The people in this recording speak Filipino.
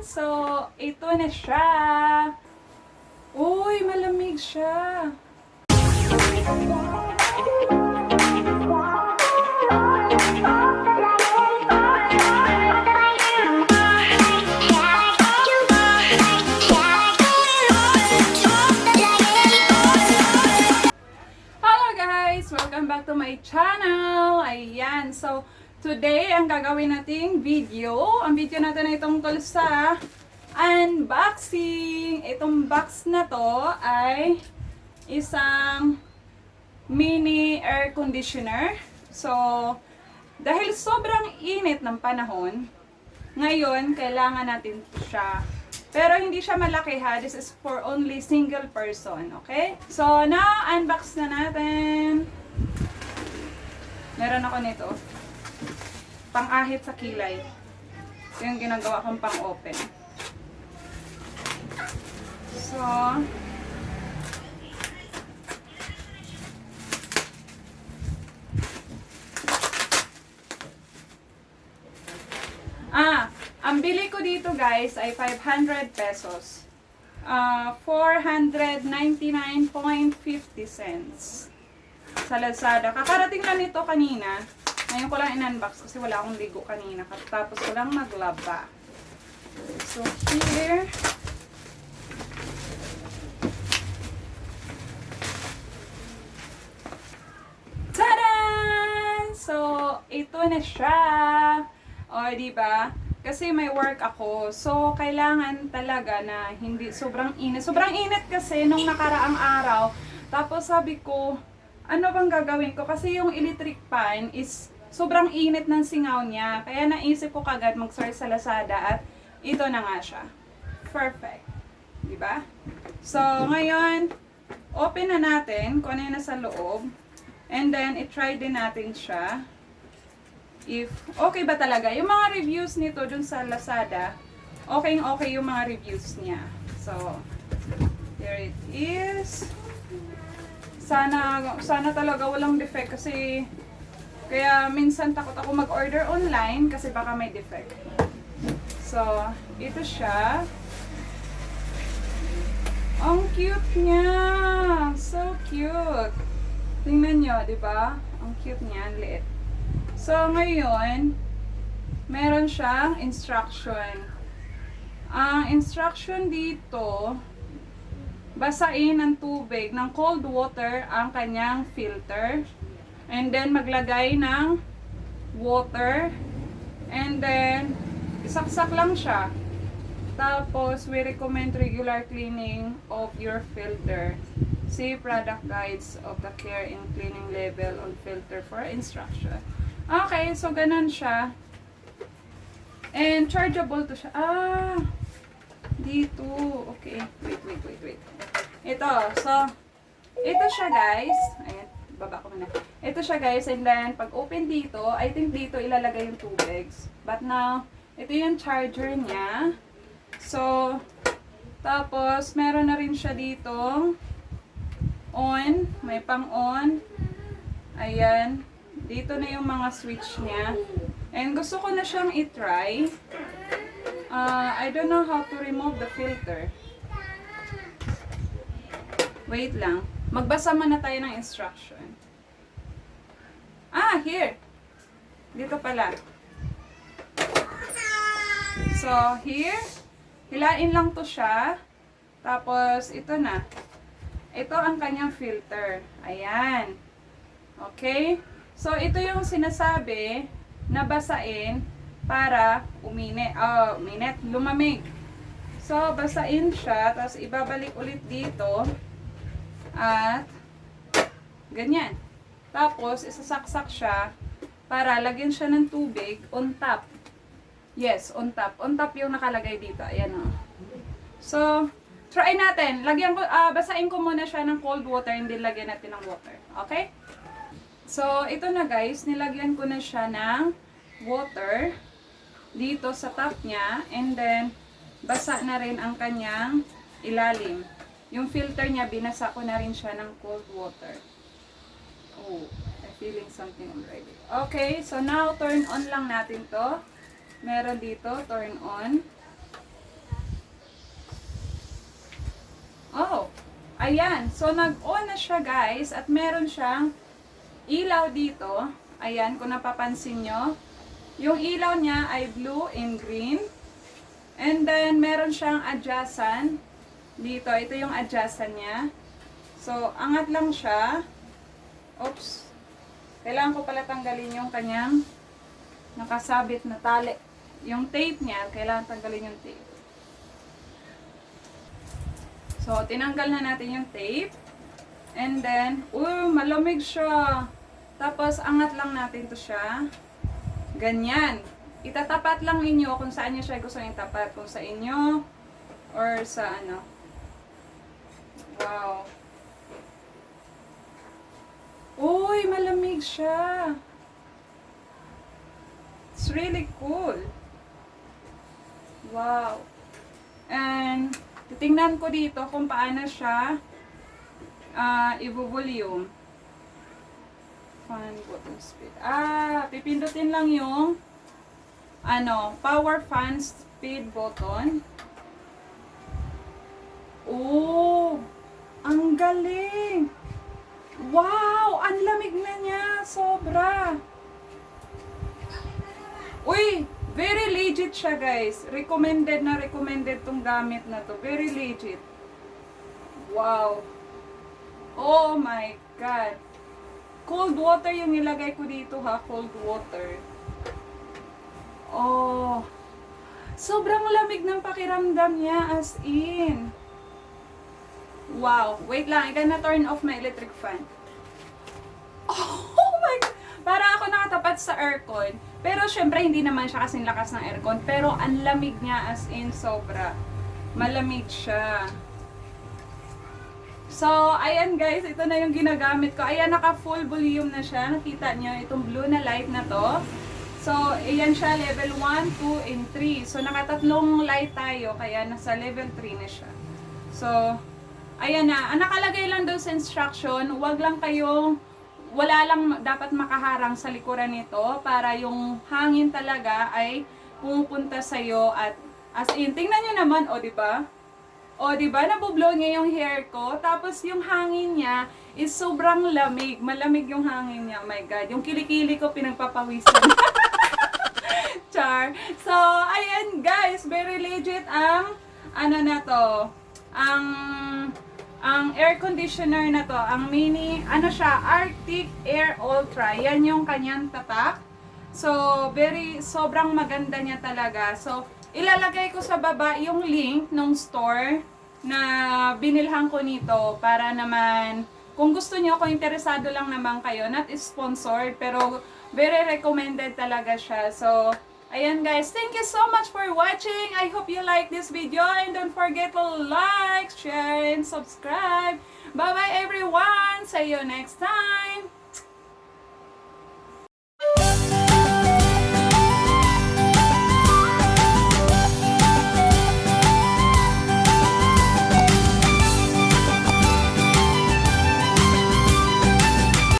So, ito na siya. Uy, malamig siya. Hello guys! Welcome back to my channel. Ayan, so today ang gagawin nating video. Ang video natin ay tungkol sa unboxing. Itong box na to ay isang mini air conditioner. So, dahil sobrang init ng panahon, ngayon kailangan natin siya. Pero hindi siya malaki ha. This is for only single person. Okay? So, now, unbox na natin. Meron ako nito. Pang-ahit sa kilay. Ito yung ginagawa kong pang-open. So, ang bili ko dito guys ay 500 pesos. 499.50 cents sa Lazada. Kakarating lang nito kanina. Ngayon ko lang in-unbox kasi wala akong ligo kanina. Tapos ko lang maglaba. So here, tada! So, ito na siya. O, diba? Kasi may work ako. So, kailangan talaga na hindi sobrang init. Sobrang init kasi nung nakaraang araw. Tapos sabi ko, ano bang gagawin ko? Kasi yung electric fan is sobrang init ng singaw niya. Kaya naisip ko kagad mag-search sa Lazada at ito na nga siya. Perfect. Diba? So, ngayon, open na natin kung ano yung nasa loob. And then, i-try din natin siya. If okay ba talaga. Yung mga reviews nito dun sa Lazada, okay yung mga reviews niya. So, here it is. Sana talaga walang defect kasi kaya minsan takot ako mag-order online kasi baka may defect. So, ito siya. Ang cute niya. So cute. Tingnan nyo, di ba? Ang cute niya, ang liit. So, ngayon, meron siyang instruction. Ang instruction dito, basain ng tubig, ng cold water, ang kanyang filter. And then, maglagay ng water. And then, isaksak lang siya. Tapos, we recommend regular cleaning of your filter. See product guides of the care and cleaning label on filter for instruction. Okay, so ganun siya. And chargeable to siya. Dito. Okay. Wait. Ito. So, ito siya guys. Ayan, baba ko muna. Ito siya guys. And then, pag open dito, I think dito ilalagay yung tubig. But now, ito yung charger niya. So, tapos, meron na rin siya dito. On. May pang on. Ayan. Dito na yung mga switch niya. And gusto ko na siyang i-try. I don't know how to remove the filter. Wait lang. Magbasa muna tayo ng instruction. Here. Dito pala. So, here. Hilain lang to siya. Tapos, ito na. Ito ang kanyang filter. Ayan. Okay? So, ito yung sinasabi na basain para lumamig. So, basain siya, tapos ibabalik ulit dito at ganyan. Tapos, isasaksak siya para lagyan siya ng tubig on top. Yes, on top. On top yung nakalagay dito. Ayan o. So, try natin. Basain ko muna siya ng cold water, hindi lagyan natin ng water. Okay? So, ito na guys, nilagyan ko na siya ng water dito sa top niya. And then, basa na rin ang kanyang ilalim. Yung filter niya, binasa ko na rin siya ng cold water. Oh, I'm feeling something already. Okay, so now, turn on lang natin to. Meron dito, turn on. ayan. So, nag-on na siya guys. At meron siyang ilaw dito. Ayan, kung napapansin nyo. Yung ilaw niya ay blue and green. And then, meron siyang adjustan. Dito, ito yung adjustan niya. So, angat lang siya. Oops. Kailangan ko pala tanggalin yung kanyang nakasabit na tali. Yung tape niya, kailangan tanggalin yung tape. So, tinanggal na natin yung tape. And then, malamig siya. Tapos, angat lang natin to siya. Ganyan. Itatapat lang ninyo kung saan nyo siya gusto yung tapat. Kung sa inyo, or sa ano. Wow. Uy, malamig siya. It's really cool. Wow. And, titingnan ko dito kung paano siya i-volume. Fan button speed. Pipindutin lang yung power fan speed button. Oh, ang galing. Wow, ang lamig na niya, sobra. Uy, very legit siya guys. Recommended na recommended tong gamit na to. Very legit. Wow. Oh my God. Cold water yung nilagay ko dito ha. Cold water. Oh. Sobrang lamig ng pakiramdam niya as in. Wow. Wait lang. I gonna turn off my electric fan. Oh my God. Para ako nakatapat sa aircon. Pero syempre hindi naman siya kasing lakas ng aircon. Pero ang lamig niya as in sobra. Malamig siya. So, ayan guys, ito na yung ginagamit ko. Ayan, naka full volume na siya. Nakita nyo, itong blue na light na to. So, ayan siya, level 1, 2, and 3. So, nakatatlong light tayo, kaya nasa level 3 na siya. So, ayan na. Ang nakalagay lang doon sa instruction, wala lang dapat makaharang sa likuran nito para yung hangin talaga ay pumupunta sa'yo at as in, tingnan nyo naman, o diba? O, diba? Nabublow niya yung hair ko. Tapos, yung hangin niya is sobrang lamig. Malamig yung hangin niya. Oh my God. Yung kilikili ko pinagpapawisan. Char. So, ayan guys. Very legit ang, na to. Ang air conditioner na to. Ang mini, siya, Arctic Air Ultra. Yan yung kanyang tatak. So, sobrang maganda niya talaga. So, ilalagay ko sa baba yung link ng store na binilhan ko nito para naman kung gusto niyo, kung interesado lang naman kayo, not sponsored pero very recommended talaga siya. So, ayan guys, thank you so much for watching. I hope you like this video and don't forget to like, share, and subscribe. Bye bye everyone. See you next time.